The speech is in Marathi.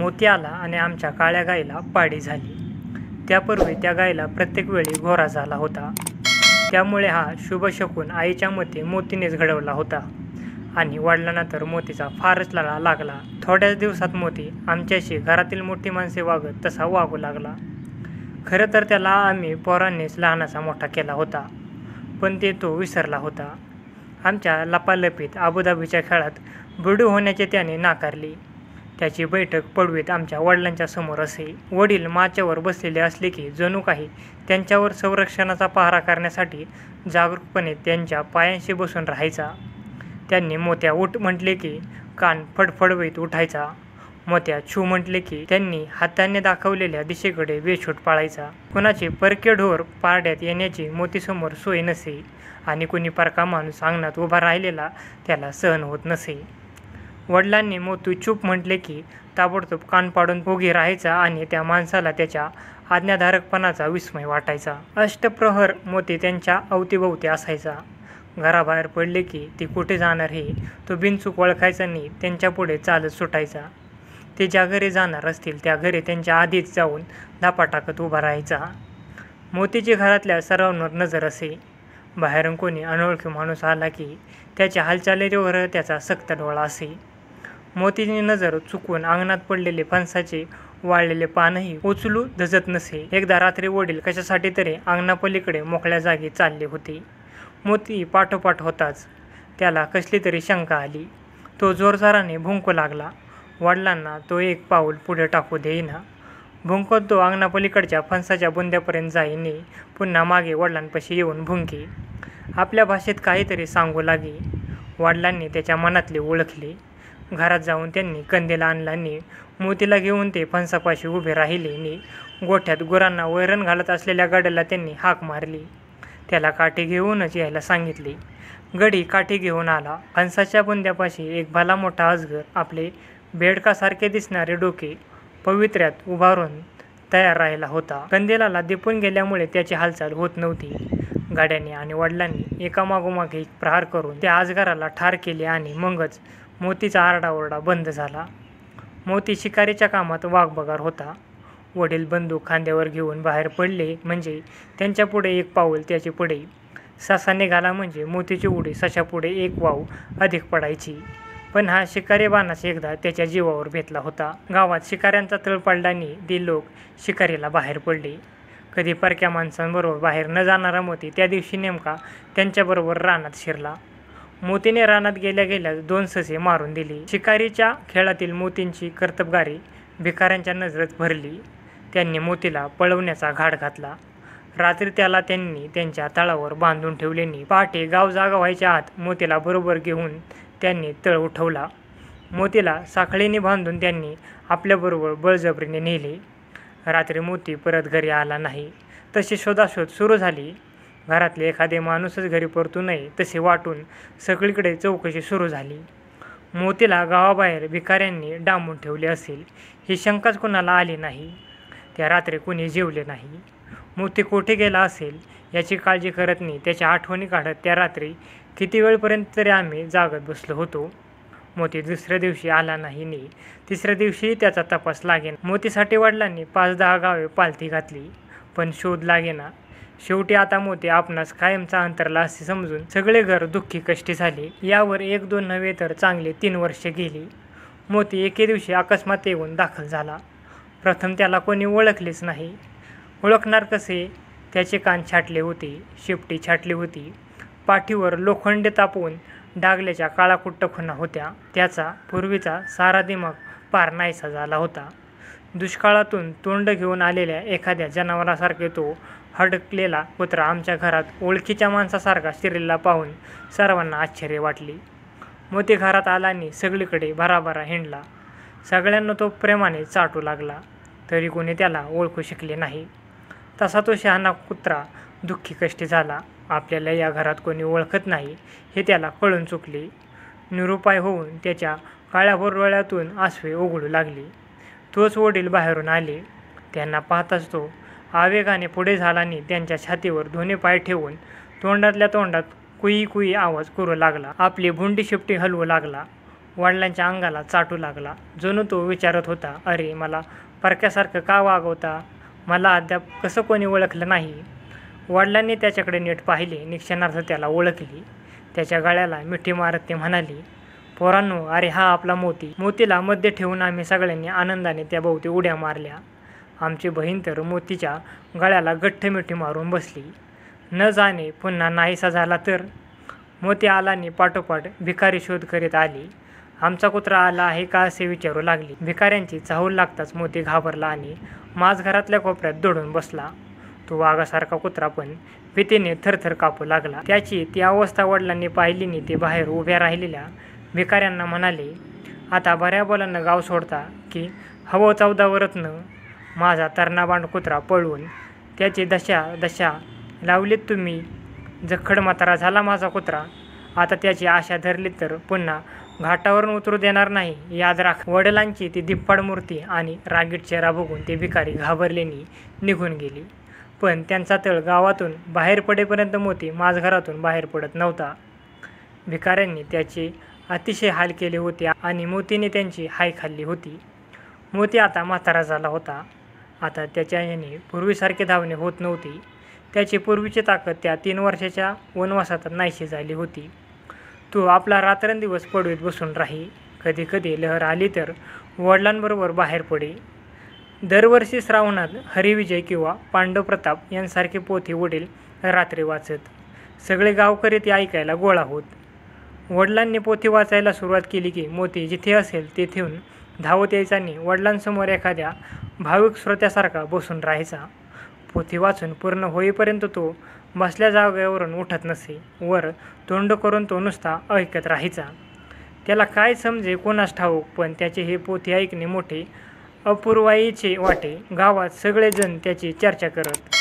मोती आला आणि आमच्या काळ्या गाईला पाडी झाली. त्यापूर्वी त्या गाईला प्रत्येक वेळी घोरा झाला होता. त्यामुळे हा शुभ शकून आईच्या मते मोतीनेच घडवला होता आणि वडिलांना तर मोतीचा फारच लळा लागला. थोड्याच दिवसात मोती आमच्याशी घरातील मोठी माणसे वागत तसा वागू लागला. खरं तर त्याला आम्ही पोरांनीच लहानाचा मोठा केला होता, पण ते तो विसरला होता. आमच्या लपालपीत अबुधाबीच्या खेळात बुडू होण्याचे त्याने नाकारले. त्याची बैठक पडवीत आमच्या वडिलांच्या समोर असे. वडील माच्यावर बसलेले असले की जणू काही त्यांच्यावर संरक्षणाचा पहारा करण्यासाठी जागरूकपणे त्यांच्या पायांशी बसून राहायचा. त्यांनी मोत्या उठ म्हटले की कान फडफडवीत उठायचा. मोत्या छू म्हटले की त्यांनी हाताने दाखवलेल्या दिशेकडे बेछूट पाळायचा. कुणाचे परके ढोर पारड्यात येण्याची मोतीसमोर सोय नसे आणि कुणी परका माणूस अंगणात उभा राहिलेला त्याला सहन होत नसे. वडिलांनी मोतू चूप म्हटले की ताबडतोब कान पाडून उगी राहायचा आणि त्या माणसाला त्याच्या आज्ञाधारकपणाचा विस्मय वाटायचा. अष्टप्रहर मोती त्यांच्या अवतीभोवती असायचा. घराबाहेर पडले की ती कुठे जाणार हे तो बिनचूक ओळखायचा आणि त्यांच्यापुढे चालत सुटायचा. ते ज्या घरी जाणार असतील त्या घरी त्यांच्या आधीच जाऊन धापा टाकत उभा राहायचा. मोतीची घरातल्या सर्वांवर नजर असे. बाहेरून कोणी अनोळखी माणूस आला की त्याच्या हालचालीवर त्याचा सक्त डोळा असे. मोतीची नजर चुकून अंगणात पडलेले फणसाचे वाळलेले पानही उचलू धजत नसे. एकदा रात्री वडील कशासाठी तरी अंगणापलीकडे मोकळ्या जागी चालले होते. मोती पाठोपाठ होताच त्याला कसली तरी शंका आली. तो जोरजोराने भुंकू लागला. वडिलांना तो एक पाऊल पुढे टाकू देईना. भुंकत तो अंगणापलीकडच्या फणसाच्या बुंद्यापर्यंत जाईने पुन्हा मागे वडिलांपाशी येऊन भुंके. आपल्या भाषेत काहीतरी सांगू लागे. वडिलांनी त्याच्या मनातले ओळखले. घरात जाऊन त्यांनी कंदील आणला आणि मोतीला घेऊन ते फणसापाशी उभे राहिले आणि गोठ्यात गुरांना वैरण घालत असलेल्या गड्याला त्यांनी हाक मारली. त्याला काठी घेऊनच यायला सांगितले. गडी काठी घेऊन आला. फणसाच्या बुंद्यापाशी एक भला मोठा अजगर आपले बेडकासारखे दिसणारे डोके पवित्र्यात उभारून तयार राहिला होता. कंदिलाला दिपून गेल्यामुळे त्याची हालचाल होत नव्हती. गाड्याने आणि वडिलांनी एकामागोमाग एक प्रहार करून त्या अजगराला ठार केले आणि मगच मोतीचा आरडाओरडा बंद झाला. मोती शिकारीच्या कामात वाघबगार होता. वडील बंदूक खांद्यावर घेऊन बाहेर पडले म्हणजे त्यांच्यापुढे एक पाऊल त्याचे पुढे. ससा निघाला म्हणजे मोतीची उडी सशापुढे एक वाव अधिक पडायची. पण हा शिकारी बाणास एकदा त्याच्या जीवावर बेतला होता. गावात शिकाऱ्यांचा तळ पडल्याने ते लोक शिकारीला बाहेर पडले. कधी परक्या माणसांबरोबर बाहेर न जाणारा मोती त्या दिवशी नेमका त्यांच्याबरोबर रानात शिरला. मोतीने रानात गेल्या गेल्या 2 ससे मारून दिली. शिकारीच्या खेळातील मोतींची कर्तबगारी भिकाऱ्यांच्या नजरेत भरली. त्यांनी मोतीला पळवण्याचा घाट घातला. रात्री त्याला त्यांनी त्यांच्या तळावर बांधून ठेवले. पहाटे गाव जागा व्हायच्या आत मोतीला बरोबर घेऊन त्यांनी तळ उठवला. मोतीला साखळीने बांधून त्यांनी आपल्याबरोबर बळजबरीने नेले. रात्री मोती परत घरी आला नाही. तशी शोधाशोध सुरू झाली. घरातले एखादे माणूसच घरी परतू नये तसे वाटून सगळीकडे चौकशी सुरू झाली. मोतीला गावाबाहेर भिकाऱ्यांनी डांबून ठेवले असेल ही शंकाच कुणाला आली नाही. त्या रात्री कुणी जेवले नाही. मोती कोठे गेला असेल याची काळजी करत नाही त्याच्या आठवणी काढत त्या रात्री किती वेळपर्यंत तरी आम्ही जागत बसलो होतो. मोती दुसऱ्या दिवशी आला नाही आणि तिसऱ्या दिवशी त्याचा तपास लागेना. मोतीसाठी वडिलांनी 5-10 गावे पालथी घातली पण शोध लागेना. शेवटी आता मोती आपणास कायमचा अंतरला असे समजून सगळे घर दुःखी कष्टी झाले. यावर 1-2 नव्हे तर चांगले 3 वर्षे गेली. मोती एके दिवशी अकस्मात येऊन दाखल झाला. प्रथम त्याला कोणी ओळखलेच नाही. ओळखणार कसे? त्याचे कान छाटले होते, शेपटी छाटली होती, पाठीवर लोखंडे तापवून डागल्याच्या काळाकुट्ट खुणा होत्या. त्याचा पूर्वीचा सारा दिमाग पार नाहीसा झाला होता. दुष्काळातून तोंड घेऊन आलेल्या एखाद्या जनावरासारखे तो हडकलेला कुत्रा आमच्या घरात ओळखीच्या माणसासारखा शिरलेला पाहून सर्वांना आश्चर्य वाटले. मोती घरात आला आणि सगळीकडे भराभरा हिंडला. सगळ्यांना तो प्रेमाने चाटू लागला तरी कोणी त्याला ओळखू शकले नाही. तसा तो शहाणा कुत्रा दुःखी कष्टी झाला. आपल्याला या घरात कोणी ओळखत नाही हे त्याला कळून चुकले. निरुपाय होऊन त्याच्या काळ्या डोळ्यातून आसवे ओघळू लागली. तोच वडील बाहेरून आले. त्यांना पाहताच तो आवेगाने पुढे झाला आणि त्यांच्या छातीवर दोन्ही पाय ठेवून तोंडातल्या तोंडात कुई कुई आवाज करू लागला. आपली भुंडी शेपटी हलवू लागला. वडिलांच्या अंगाला चाटू लागला. जणू तो विचारत होता, अरे मला परक्यासारखं का वागवता? मला अद्याप कसं कोणी ओळखलं नाही? वडिलांनी त्याच्याकडे नीट पाहिले. निक्षणार्थ त्याला ओळखली. त्याच्या गळ्याला मिठी मारत ते म्हणाले, पोरांनो, अरे हा आपला मोती. मोतीला मध्ये ठेवून आम्ही सगळ्यांनी आनंदाने त्याभोवती उड्या मारल्या. आमची बहीण तर मोतीच्या गळ्याला गठ्ठ मिठी मारून बसली. न जाणे पुन्हा नाहीसा झाला तर? मोती आलानी पाठोपाठ भिकारी शोध करीत आली. आमचा कुत्रा आला आहे का असे विचारू लागली. भिकाऱ्यांची चाहूल लागताच मोती घाबरला आणि माझ घरातल्या कोपऱ्यात दडून बसला. तो वाघासारखा कुत्रा पण भीतीने थरथर कापू लागला. त्याची ती अवस्था वडिलांनी पाहिलीनी ते बाहेर उभ्या राहिलेल्या भिकाऱ्यांना म्हणाले, आता बऱ्या बोलांना गाव सोडता की हवं 14 रत्न? माझा तरणाबांड कुत्रा पळवून त्याची दशा लावलीत तुम्ही. जखड म्हातारा झाला माझा कुत्रा. आता त्याची आशा धरली तर पुन्हा घाटावरून उतरू देणार नाही, याद राख. वडिलांची ती धिप्पाड मूर्ती आणि रागीट चेहरा बघून ते भिकारी घाबरलेनी निघून गेली. पण त्यांचा तळ गावातून बाहेर पडेपर्यंत मोती माझघरातून बाहेर पडत नव्हता. भिकाऱ्यांनी त्याचे अतिशय हाल केले होते आणि मोतीने त्यांची हाय खाल्ली होती. मोती आता म्हातारा झाला होता. आता त्याच्या याने पूर्वीसारखे धावणे होत नव्हती. त्याची पूर्वीची ताकद त्या 3 वर्षाच्या वनवासात नाहीशी झाली होती. तो आपला रात्रंदिवस पडवीत बसून राही. कधी कधी लहर आली तर वडिलांबरोबर बाहेर पडे. दरवर्षी श्रावणात हरिविजय किंवा पांडव प्रताप यांसारखे पोथी वडील रात्री वाचत. सगळे गावकरी ते ऐकायला गोळा होत. वडिलांनी पोथी वाचायला सुरुवात केली की मोती जिथे असेल तेथून धावत यायचा आणि वडिलांसमोर एखाद्या भाविक श्रोत्यासारखा बसून राहायचा. पोथी वाचून पूर्ण होईपर्यंत तो बसल्या जागेवरून उठत नसे. वर तोंड करून तो नुसता ऐकत राहायचा. त्याला काय समजे कोणास ठाऊक, पण त्याचे हे पोथी ऐकणे मोठे अपूर्वाईचे वाटे. गावात सगळेजण त्याची चर्चा करत.